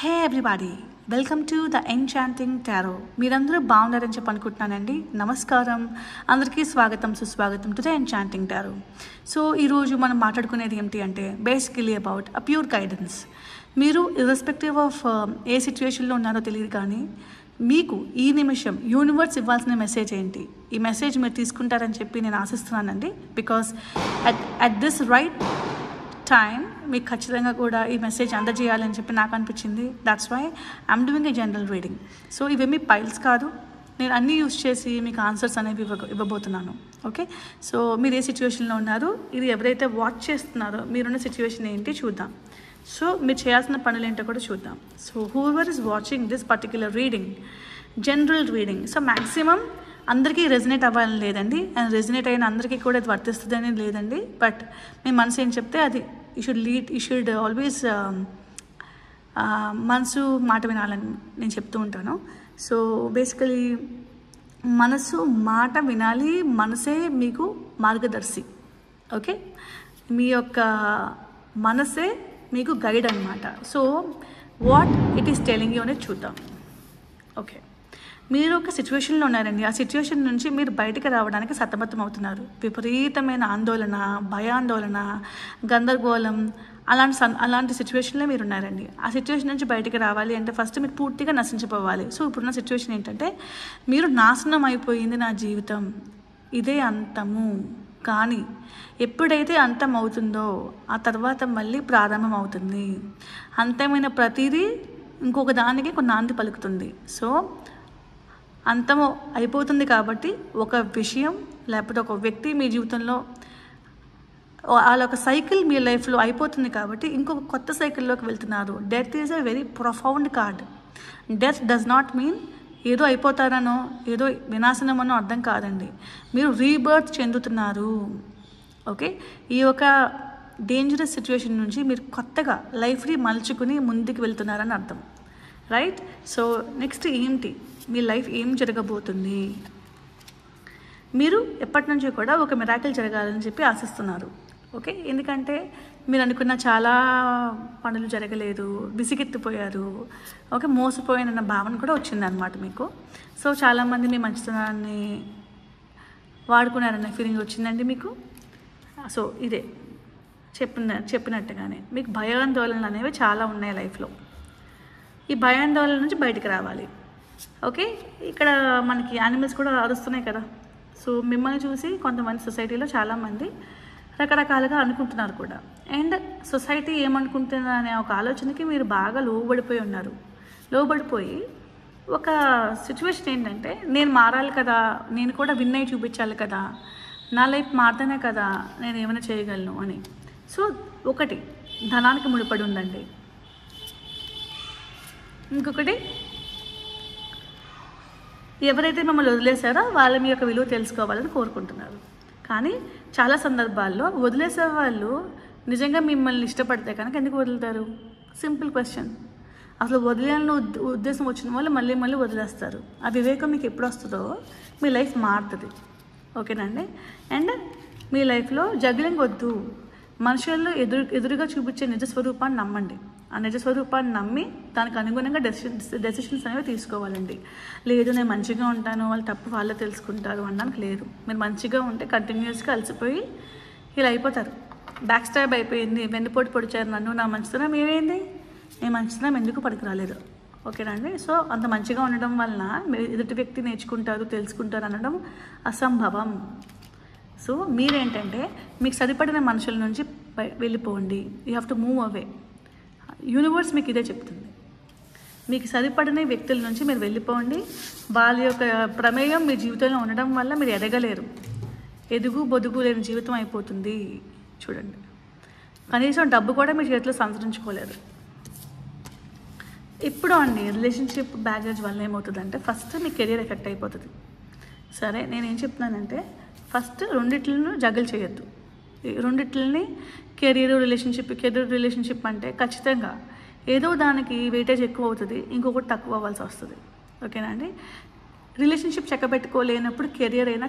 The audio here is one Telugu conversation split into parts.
Hey everybody, welcome to the enchanting tarot. మీరందరూ బాగున్నారని చెప్పి అనుకుంటున్నానండి. నమస్కారం, అందరికీ స్వాగతం సుస్వాగతం to the enchanting tarot. So ఈరోజు మనం మాట్లాడుకునేది ఏమిటి అంటే basically about a pure guidance. మీరు ఇర్రెస్పెక్టివ్ ఆఫ్ ఏ సిచ్యువేషన్లో ఉన్నారో తెలియదు, కానీ మీకు ఈ నిమిషం యూనివర్స్ ఇవ్వాల్సిన మెసేజ్ ఏంటి, ఈ మెసేజ్ మీరు తీసుకుంటారని చెప్పి నేను ఆశిస్తున్నానండి. Because at this right time మీకు ఖచ్చితంగా కూడా ఈ మెసేజ్ అందజేయాలని చెప్పి నాకు అనిపించింది. That's why I'm doing a general reading. So ఇవేమీ పైల్స్ కాదు, నేను అన్నీ యూస్ చేసి మీకు ఆన్సర్స్ అనేవి ఇవ్వబోతున్నాను. ఓకే, సో మీరు ఏ సిచ్యువేషన్లో ఉన్నారు, ఇది ఎవరైతే వాచ్ చేస్తున్నారో మీరున్న సిచ్యువేషన్ ఏంటి చూద్దాం. సో మీరు చేయాల్సిన పనులు ఏంటో కూడా చూద్దాం. So whoever is watching this particular reading, general reading, so maximum అందరికీ రెజినేట్ అవ్వాలని లేదండి, అండ్ రెజినేట్ అయిన అందరికీ కూడా ఇది వర్తిస్తుంది అని లేదండి. బట్ మీ మనసు ఏం చెప్తే అది యూ షుడ్ ఆల్వేస్ మనసు మాట వినాలని నేను చెప్తూ ఉంటాను. సో బేసికలీ మనసు మాట వినాలి, మనసే మీకు మార్గదర్శి. ఓకే, మీ యొక్క మనసే మీకు గైడ్ అన్నమాట. So what it is telling you అనేది చూద్దాం. ఓకే, మీరు ఒక సిచ్యువేషన్లో ఉన్నారండి, ఆ సిచ్యువేషన్ నుంచి మీరు బయటకు రావడానికి సతమతం అవుతున్నారు. విపరీతమైన ఆందోళన, భయాందోళన, గందరగోళం, అలాంటి సిచ్యువేషన్లో మీరు ఉన్నారండి. ఆ సిచ్యువేషన్ నుంచి బయటకు రావాలి అంటే ఫస్ట్ మీరు పూర్తిగా నశించిపోవాలి. సో ఇప్పుడున్న సిచ్యువేషన్ ఏంటంటే మీరు నాశనం అయిపోయింది నా జీవితం, ఇదే అంతము. కానీ ఎప్పుడైతే అంతం అవుతుందో ఆ తర్వాత మళ్ళీ ప్రారంభం అవుతుంది. అంతమైన ప్రతిదీ ఇంకొక దానికి ఒక నాంది పలుకుతుంది. సో అంతము అయిపోతుంది కాబట్టి ఒక విషయం లేకపోతే ఒక వ్యక్తి మీ జీవితంలో వాళ్ళ ఒక సైకిల్ మీ లైఫ్లో అయిపోతుంది కాబట్టి ఇంకొక కొత్త సైకిల్లోకి వెళ్తున్నారు. Death is a very profound card. Death does not mean ఏదో అయిపోతారనో ఏదో వినాశనమనో అర్థం కాదండి. మీరు రీబర్త్ చెందుతున్నారు. ఓకే, ఈ యొక్క డేంజరస్ సిచ్యువేషన్ నుంచి మీరు కొత్తగా లైఫ్ని మలుచుకుని ముందుకు వెళ్తున్నారని అర్థం. రైట్, సో నెక్స్ట్ ఏంటి, మీ లైఫ్ ఏం జరగబోతుంది? మీరు ఎప్పటి నుంచో కూడా ఒక మిరాకిల్ జరగాలని చెప్పి ఆశిస్తున్నారు. ఓకే, ఎందుకంటే మీరు అనుకున్న చాలా పనులు జరగలేదు, విసిగెత్తిపోయారు. ఓకే, మోసపోయానన్న భావన కూడా వచ్చిందనమాట మీకు. సో చాలామంది మీ మంచితనాన్ని వాడుకున్నారన్న ఫీలింగ్ వచ్చిందండి మీకు. సో ఇదే చెప్పినట్టుగానే మీకు భయాందోళనలు అనేవి చాలా ఉన్నాయి లైఫ్లో. ఈ భయాందోళన నుంచి బయటకు రావాలి. ఓకే, ఇక్కడ మనకి యానిమల్స్ కూడా అరుస్తున్నాయి కదా. సో మిమ్మల్ని చూసి కొంతమంది సొసైటీలో చాలామంది రకరకాలుగా అనుకుంటున్నారు కూడా. అండ్ సొసైటీ ఏమనుకుంటుందా అనే ఒక ఆలోచనకి మీరు బాగా లోబడిపోయి ఉన్నారు. లోబడిపోయి ఒక సిచ్యువేషన్ ఏంటంటే నేను మారాలి కదా, నేను కూడా విన్ అయి చూపించాలి కదా, నా లైఫ్ మారితేనే కదా నేను ఏమైనా చేయగలను అని. సో ఒకటి ధనానికి ముడిపడి ఉందండి. ఇంకొకటి ఎవరైతే మిమ్మల్ని వదిలేశారో వాళ్ళ మీ యొక్క విలువ తెలుసుకోవాలని కోరుకుంటున్నారు. కానీ చాలా సందర్భాల్లో వదిలేసే వాళ్ళు నిజంగా మిమ్మల్ని ఇష్టపడితే కనుక ఎందుకు వదులుతారు? Simple question. అసలు వదిలేయాలని ఉద్దేశం వచ్చిన వాళ్ళు మళ్ళీ మళ్ళీ వదిలేస్తారు. ఆ వివేకం మీకు ఎప్పుడు వస్తుందో మీ లైఫ్ మారుతుంది. ఓకేనండి. అండ్ మీ లైఫ్లో జగ్లింగ్ వద్దు. మనుషుల్లో ఎదురుగా చూపించే నిజస్వరూపాన్ని నమ్మండి. ఆ నిజస్వరూపాన్ని నమ్మి దానికి అనుగుణంగా డెసిషన్స్ అనేవి తీసుకోవాలండి. లేదు నేను మంచిగా ఉంటాను, వాళ్ళు తప్పు వాళ్ళే తెలుసుకుంటారు అనడానికి లేదు. మీరు మంచిగా ఉంటే కంటిన్యూస్గా అలసిపోయి ఇలా అయిపోతారు. బ్యాక్ స్టాబ్ అయిపోయింది, వెన్నుపోటు పొడిచారు నన్ను, నా మంచితనం ఏమైంది, నేను మంచితనం ఎందుకు పనికి రాలేదు. ఓకేనండి. సో అంత మంచిగా ఉండడం వలన మీరు ఎదుటి వ్యక్తి నేర్చుకుంటారు, తెలుసుకుంటారు అనడం అసంభవం. సో మీరేంటంటే మీకు సరిపడిన మనుషుల నుంచి వెళ్ళిపోండి. You have to move away. Universe మీకు ఇదే చెప్తుంది. మీకు సరిపడిన వ్యక్తుల నుంచి మీరు వెళ్ళిపోండి. వాళ్ళ యొక్క ప్రమేయం మీ జీవితంలో ఉండడం వల్ల మీరు ఎదగలేరు. ఎదుగు బొదుగు లేని జీవితం అయిపోతుంది. చూడండి, కనీసం డబ్బు కూడా మీ చేతిలో సంతరించుకోలేరు. ఇప్పుడు అండి రిలేషన్షిప్ బ్యాగేజ్ వల్ల ఏమవుతుందంటే ఫస్ట్ మీ కెరీర్ ఎఫెక్ట్ అయిపోతుంది. సరే, నేనేం చెప్తున్నానంటే ఫస్ట్ రెండిట్లను జగల్ చేయొద్దు. రెండిట్లని కెరీర్ రిలేషన్షిప్ అంటే ఖచ్చితంగా ఏదో దానికి వెయిటేజ్ ఎక్కువ అవుతుంది, ఇంకొకటి తక్కువ అవ్వాల్సి వస్తుంది. ఓకేనా అండి. రిలేషన్షిప్ చక్కబెట్టుకోలేనప్పుడు కెరియర్ అయినా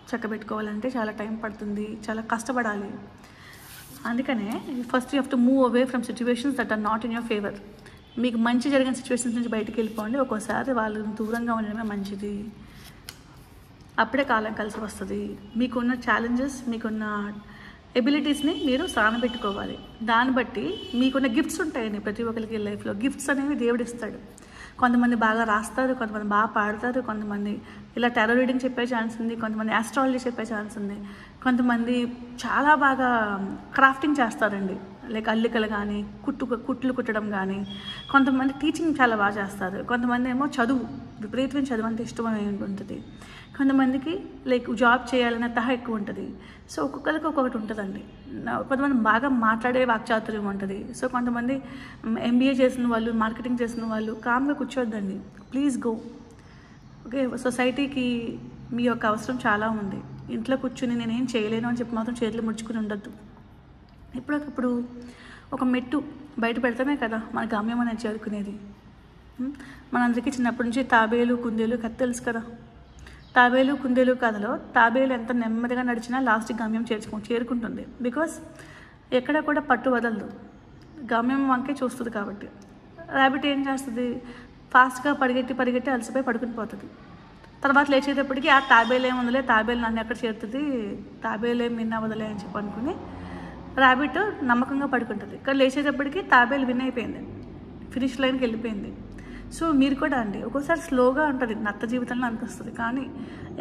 చక్కబెట్టుకోవాలంటే చాలా టైం పడుతుంది, చాలా కష్టపడాలి. అందుకనే first you have to move away from situations that are not in your favour. మీకు మంచి జరిగిన సిచ్యువేషన్స్ నుంచి బయటికి వెళ్ళిపోండి. ఒక్కోసారి వాళ్ళు దూరంగా ఉండడమే మంచిది. అప్పుడే కాలం కలిసి వస్తుంది. మీకున్న ఛాలెంజెస్, మీకున్న ఎబిలిటీస్ని మీరు సానబెట్టుకోవాలి. దాన్ని బట్టి మీకున్న గిఫ్ట్స్ ఉంటాయండి. ప్రతి ఒక్కరికి లైఫ్లో గిఫ్ట్స్ అనేవి దేవుడు ఇస్తాడు. కొంతమంది బాగా రాస్తారు, కొంతమంది బాగా పాడతారు, కొంతమంది ఇలా టారో రీడింగ్ చెప్పే ఛాన్స్ ఉంది, కొంతమంది ఆస్ట్రాలజీ చెప్పే ఛాన్స్ ఉంది, కొంతమంది చాలా బాగా క్రాఫ్టింగ్ చేస్తారండి, లైక్ అల్లికలు కానీ కుట్లు కుట్టడం కానీ, కొంతమంది టీచింగ్ చాలా బాగా చేస్తారు, కొంతమంది ఏమో చదువు విపరీతమైన చదువు అంటే ఇష్టమై ఉంటుంది, కొంతమందికి లైక్ జాబ్ చేయాలనే తహ ఎక్కువ ఉంటుంది. సో ఒక్కొక్కరికి ఒక్కొక్కటి ఉంటుందండి. కొంతమంది బాగా మాట్లాడే వాక్చాతుర్యం ఉంటుంది. సో కొంతమంది ఎంబీఏ చేసిన వాళ్ళు, మార్కెటింగ్ చేసిన వాళ్ళు కామ్గా కూర్చోద్దండి, ప్లీజ్ గో. ఓకే, సొసైటీకి మీ యొక్క అవసరం చాలా ఉంది. ఇంట్లో కూర్చుని నేనేం చేయలేను అని చెప్పి మాత్రం చేతులు ముడుచుకుని ఉండొద్దు. ఇప్పుడొకప్పుడు ఒక మెట్టు బయట పెడతామే కదా మన గమ్యం అనేది చేరుకునేది. మనందరికీ చిన్నప్పటి నుంచి తాబేలు, కుందేలు కథ తెలుసు కదా. తాబేలు కుందేలు కథలో తాబేలు ఎంత నెమ్మదిగా నడిచినా లాస్ట్కి గమ్యం చేరుకుంటుంది. బికాస్ ఎక్కడ కూడా పట్టు వదలదు, గమ్యం వంకే చూస్తుంది కాబట్టి. ర్యాబిట్ ఏం చేస్తుంది, ఫాస్ట్గా పరిగెట్టి అలసిపోయి పడుకుని పోతుంది. తర్వాత లేచేటప్పటికి ఆ తాబేలు ఏముందిలే, తాబేలు నన్ను ఎక్కడ చేరుతుంది, తాబేలు ఏం విన్ అవ్వదులే అని చెప్పి అనుకుని ర్యాబిట్ నమ్మకంగా పడుకుంటుంది. ఇక్కడ లేచేటప్పటికి తాబేలు విన్ అయిపోయింది, ఫినిష్ లైన్కి వెళ్ళిపోయింది. సో మీరు కూడా అండి ఒక్కోసారి స్లోగా ఉంటుంది, నత్త జీవితంలో అనిపిస్తుంది, కానీ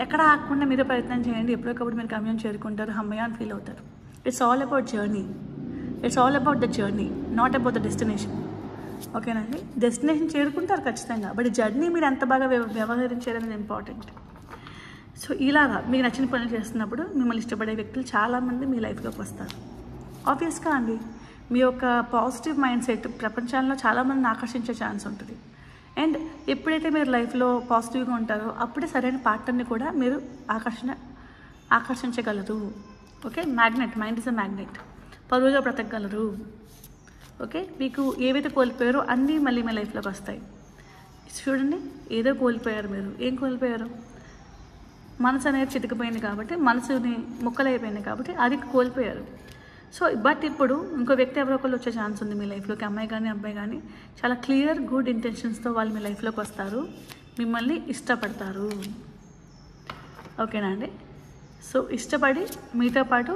ఎక్కడ ఆగకుండా మీరు ప్రయత్నం చేయండి. ఎప్పటికప్పుడు మీరు గమ్యం చేరుకుంటారు, హమ్మయ్య అని ఫీల్ అవుతారు. It's all about journey, it's all about the journey, not about the destination. ఓకేనండి, డెస్టినేషన్ చేరుకుంటారు ఖచ్చితంగా, బట్ జర్నీ మీరు ఎంత బాగా వ్యవహరించారనేది ఇంపార్టెంట్. సో ఇలాగా మీకు నచ్చిన పనులు చేస్తున్నప్పుడు మిమ్మల్ని ఇష్టపడే వ్యక్తులు చాలామంది మీ లైఫ్లోకి వస్తారు. ఆబ్వియస్గా అండి మీ యొక్క పాజిటివ్ మైండ్ సెట్ ప్రపంచంలో చాలామందిని ఆకర్షించే ఛాన్స్ ఉంటుంది. అండ్ ఎప్పుడైతే మీరు లైఫ్లో పాజిటివ్గా ఉంటారో అప్పుడే సరైన పార్ట్నర్ని కూడా మీరు ఆకర్షించగలరు. Okay, magnet, mind is a magnet, పరువుగా బ్రతకగలరు. ఓకే, మీకు ఏవైతే కోల్పోయారో అన్నీ మళ్ళీ మీ లైఫ్లోకి వస్తాయి. చూడండి, ఏదో కోల్పోయారు మీరు, ఏం కోల్పోయారు? మనసు అనేది చితికిపోయింది కాబట్టి, మనసుని ముక్కలైపోయింది కాబట్టి అది కోల్పోయారు. సో బట్ ఇప్పుడు ఇంకో వ్యక్తి ఎవరో ఒకళ్ళు వచ్చే ఛాన్స్ ఉంది మీ లైఫ్లోకి, అమ్మాయి కానీ అబ్బాయి కానీ. చాలా క్లియర్ గుడ్ ఇంటెన్షన్స్తో వాళ్ళు మీ లైఫ్లోకి వస్తారు, మిమ్మల్ని ఇష్టపడతారు. ఓకేనా అండి? సో ఇష్టపడి మీతో పాటు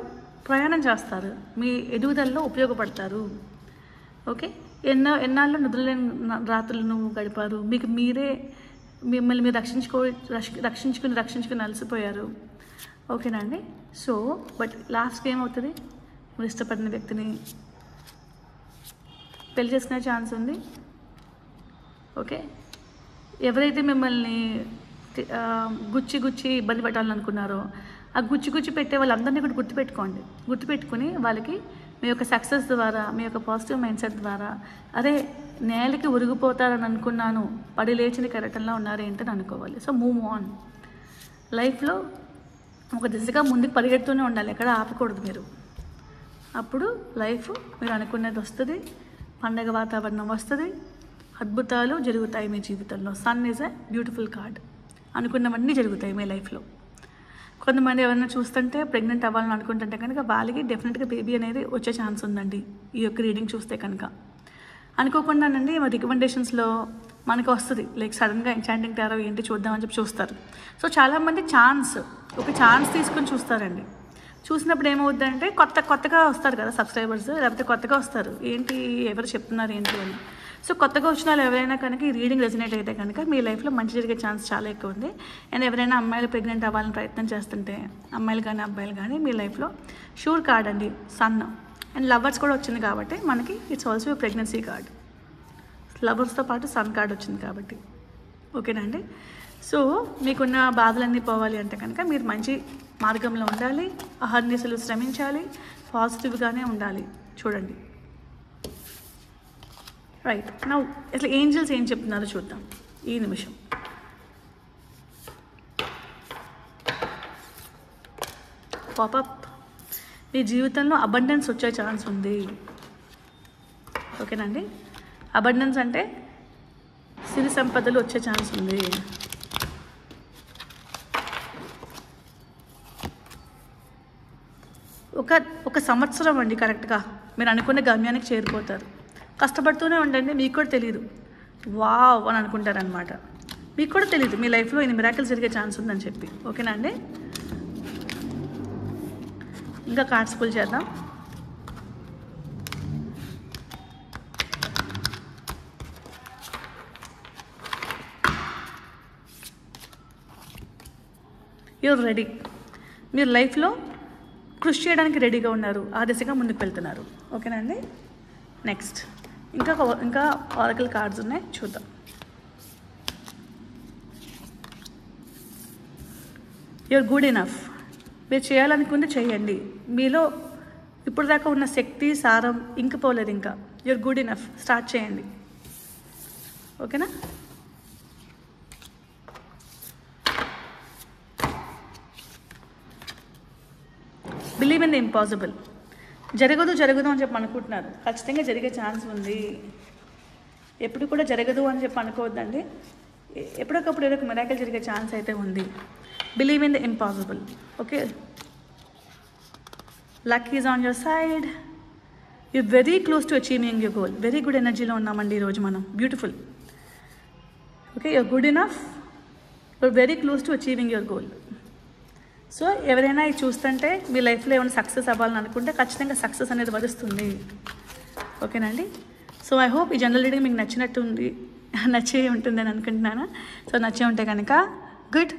ప్రయాణం చేస్తారు, మీ ఎదుగుదలలో ఉపయోగపడతారు. ఓకే, ఎన్నాళ్ళు నిద్రలేని రాత్రులను గడిపారు, మీకు మీరే మిమ్మల్ని మీరు రక్షించుకుని అలసిపోయారు. ఓకేనా అండి? సో బట్ లాస్ట్కి ఏమవుతుంది, మీరు ఇష్టపడిన వ్యక్తిని పెళ్లి చేసుకునే ఛాన్స్ ఉంది. ఓకే, ఎవరైతే మిమ్మల్ని గుచ్చి ఇబ్బంది పెట్టాలనుకున్నారో ఆ గుచ్చి పెట్టే వాళ్ళందరినీ కూడా గుర్తుపెట్టుకుని వాళ్ళకి మీ యొక్క సక్సెస్ ద్వారా, మీ యొక్క పాజిటివ్ మైండ్ సెట్ ద్వారా, అరే నేలకి ఉరిగిపోతారని అనుకున్నాను, పడి లేచిన కెరటంలో ఉన్నారేంటని అనుకోవాలి. So move on. లైఫ్లో ఒక దిశగా ముందుకు పరిగెడుతూనే ఉండాలి, ఎక్కడ ఆపకూడదు మీరు. అప్పుడు లైఫ్ మీరు అనుకున్నది వస్తుంది, పండగ వాతావరణం వస్తుంది, అద్భుతాలు జరుగుతాయి మీ జీవితంలో. Sun is a beautiful card, అనుకున్నవన్నీ జరుగుతాయి మీ లైఫ్లో. కొంతమంది ఎవరైనా చూస్తుంటే ప్రెగ్నెంట్ అవ్వాలని అనుకుంటుంటే కనుక వాళ్ళకి డెఫినెట్గా బేబీ అనేది వచ్చే ఛాన్స్ ఉందండి ఈ యొక్క రీడింగ్ చూస్తే కనుక. అనుకోకుండానండి రికమెండేషన్స్లో మనకు వస్తుంది, లైక్ సడన్గా ఎన్చాంటింగ్ టారో ఏంటి చూద్దామని చెప్పి చూస్తారు. సో చాలామంది ఒక ఛాన్స్ తీసుకొని చూస్తారండి. చూసినప్పుడు ఏమవుద్దంటే కొత్తగా వస్తారు కదా సబ్స్క్రైబర్స్, లేకపోతే కొత్తగా వస్తారు, ఏంటి ఎవరు చెప్తున్నారు ఏంటి అని. సో కొత్తగా వచ్చిన వాళ్ళు ఎవరైనా కనుక ఈ రీడింగ్ రెజనేట్ అయితే కనుక మీ లైఫ్లో మంచి జరిగే ఛాన్స్ చాలా ఎక్కువ ఉంది. అండ్ ఎవరైనా అమ్మాయిలు ప్రెగ్నెంట్ అవ్వాలని ప్రయత్నం చేస్తుంటే, అమ్మాయిలు కానీ అబ్బాయిలు కానీ, మీ లైఫ్లో షూర్ కార్డ్ అండి సన్. అండ్ లవర్స్ కూడా వచ్చింది కాబట్టి మనకి ఇట్స్ ఆల్సో ప్రెగ్నెన్సీ కార్డ్. లవర్స్తో పాటు సన్ కార్డ్ వచ్చింది కాబట్టి. ఓకేనా అండి? సో మీకున్న బాధలన్నీ పోవాలి అంటే కనుక మీరు మంచి మార్గంలో ఉండాలి, అహర్నిశలు శ్రమించాలి, పాజిటివ్గానే ఉండాలి. చూడండి, రైట్ నౌ అసలు ఏంజల్స్ ఏం చెప్తున్నారో చూద్దాం ఈ నిమిషం. పాపప్, మీ జీవితంలో అబండెన్స్ వచ్చే ఛాన్స్ ఉంది. ఓకేనండి? అబండెన్స్ అంటే సిరి సంపదలు వచ్చే ఛాన్స్ ఉంది. ఒక ఒక సంవత్సరం అండి కరెక్ట్గా మీరు అనుకున్న గమ్యానికి చేరిపోతారు. కష్టపడుతూనే ఉండండి, మీకు కూడా తెలియదు వావ్ అని అనుకుంటారనమాట. మీకు కూడా తెలియదు మీ లైఫ్లో ఇన్ని మిరాకిల్స్ జరిగే ఛాన్స్ ఉందని చెప్పి. ఓకేనా అండి? ఇంకా కార్డ్స్ పుల్ చేద్దాం. Your ready. మీరు లైఫ్లో కృషి చేయడానికి రెడీగా ఉన్నారు, ఆ దిశగా ముందుకు వెళ్తున్నారు. ఓకేనా అండి? నెక్స్ట్ ఇంకా ఆరకల్ కార్డ్స్ ఉన్నాయి, చూద్దాం. You're good enough. మీరు చేయాలనుకుంటే చేయండి. మీలో ఇప్పుడు దాకా ఉన్న శక్తి సారం ఇంకిపోలేదు ఇంకా. You're good enough. స్టార్ట్ చేయండి. ఓకేనా? Believe in the impossible. జరగదు అని చెప్పి అనుకుంటున్నారు, ఖచ్చితంగా జరిగే ఛాన్స్ ఉంది. ఎప్పుడు కూడా జరగదు అని చెప్పి అనుకోవద్దండి. ఎప్పటికప్పుడు ఏదో ఒక మిరాకిల్ జరిగే ఛాన్స్ అయితే ఉంది. Believe in the impossible. Okay, luck is on your side. You very close to achieving your goal. Very good ఎనర్జీలో ఉన్నామండి ఈరోజు మనం. Beautiful. Okay, you're good enough. You're very close to achieving your goal. So ఎవరైనా ఇది చూస్తుంటే మీ లైఫ్లో ఏమైనా సక్సెస్ అవ్వాలని అనుకుంటే ఖచ్చితంగా సక్సెస్ అనేది వరుస్తుంది. ఓకేనండి? సో ఐ హోప్ ఈ జనరల్ రీడింగ్ మీకు నచ్చే ఉంటుందని అనుకుంటున్నాను. సో నచ్చే ఉంటే కనుక గుడ్.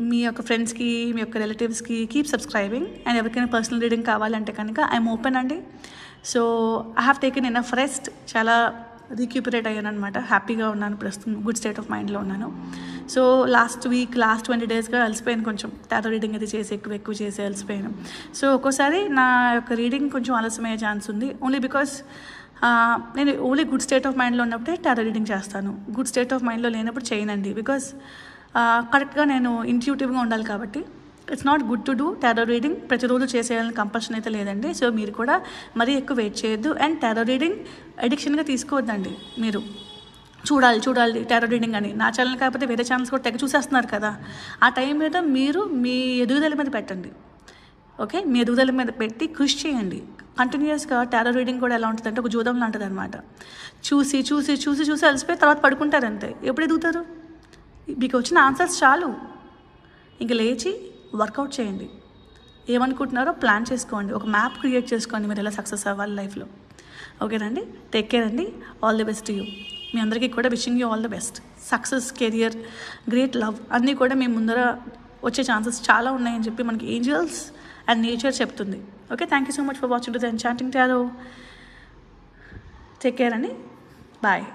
మీ యొక్క ఫ్రెండ్స్కి, మీ యొక్క రిలేటివ్స్కి కీప్ సబ్స్క్రైబింగ్. అండ్ ఎవరికైనా పర్సనల్ రీడింగ్ కావాలంటే కనుక ఐఎమ్ ఓపెన్ అండి. So I have taken enough rest. చాలా రీక్యూపరేట్ అయ్యాను అనమాట. హ్యాపీగా ఉన్నాను ప్రస్తుతం. గుడ్ స్టేట్ ఆఫ్ మైండ్లో ఉన్నాను. సో లాస్ట్ 20 daysగా అలసిపోయాను కొంచెం. టారో రీడింగ్ అది చేసి ఎక్కువ చేసి అలసిపోయాను. సో ఒక్కోసారి నా యొక్క రీడింగ్ కొంచెం ఆలస్యమయ్యే ఛాన్స్ ఉంది. ఓన్లీ బికాస్ నేను ఓన్లీ గుడ్ స్టేట్ ఆఫ్ మైండ్లో ఉన్నప్పుడే టారో రీడింగ్ చేస్తాను. గుడ్ స్టేట్ ఆఫ్ మైండ్లో లేనప్పుడు చేయనండి. బికాస్ కరెక్ట్గా నేను ఇంట్యూటివ్గా ఉండాలి కాబట్టి. It's not good to do tarot reading. ప్రతిరోజు చేసేయాలని కంపల్షన్ అయితే లేదండి. సో మీరు కూడా మరీ ఎక్కువ వెయిట్ చేయొద్దు. అండ్ టారో రీడింగ్ అడిక్షన్గా తీసుకోవద్దండి. మీరు చూడాలి టారో రీడింగ్ అని. నా ఛానల్ కాకపోతే వేరే ఛానల్స్ కూడా తెగ చూసేస్తున్నారు కదా. ఆ టైం మీద మీరు మీ ఎదుగుదల మీద పెట్టండి. ఓకే, మీ ఎదుగుదల మీద పెట్టి కృషి చేయండి. కంటిన్యూస్గా టారో రీడింగ్ కూడా ఎలా ఉంటుందంటే ఒక జూదం లాంటిది అనమాట. చూసి అలసిపోయి తర్వాత పడుకుంటారు అంతే. ఎప్పుడు ఎదుగుతారు? మీకు వచ్చిన ఆన్సర్స్ చాలు. ఇంక లేచి వర్కౌట్ చేయండి. ఏమనుకుంటున్నారో ప్లాన్ చేసుకోండి. ఒక మ్యాప్ క్రియేట్ చేసుకోండి మీరు ఎలా సక్సెస్ అవ్వాలి లైఫ్లో. ఓకేనండి? టేక్ కేర్ అండి. All the best to you. మీ అందరికీ కూడా wishing you all the best. Success, career, great love అన్నీ కూడా మీ ముందర వచ్చే ఛాన్సెస్ చాలా ఉన్నాయని చెప్పి మనకి ఏంజల్స్ అండ్ నేచర్ చెప్తుంది. Okay, thank you so much for watching the enchanting tarot. Take care అండి. బాయ్.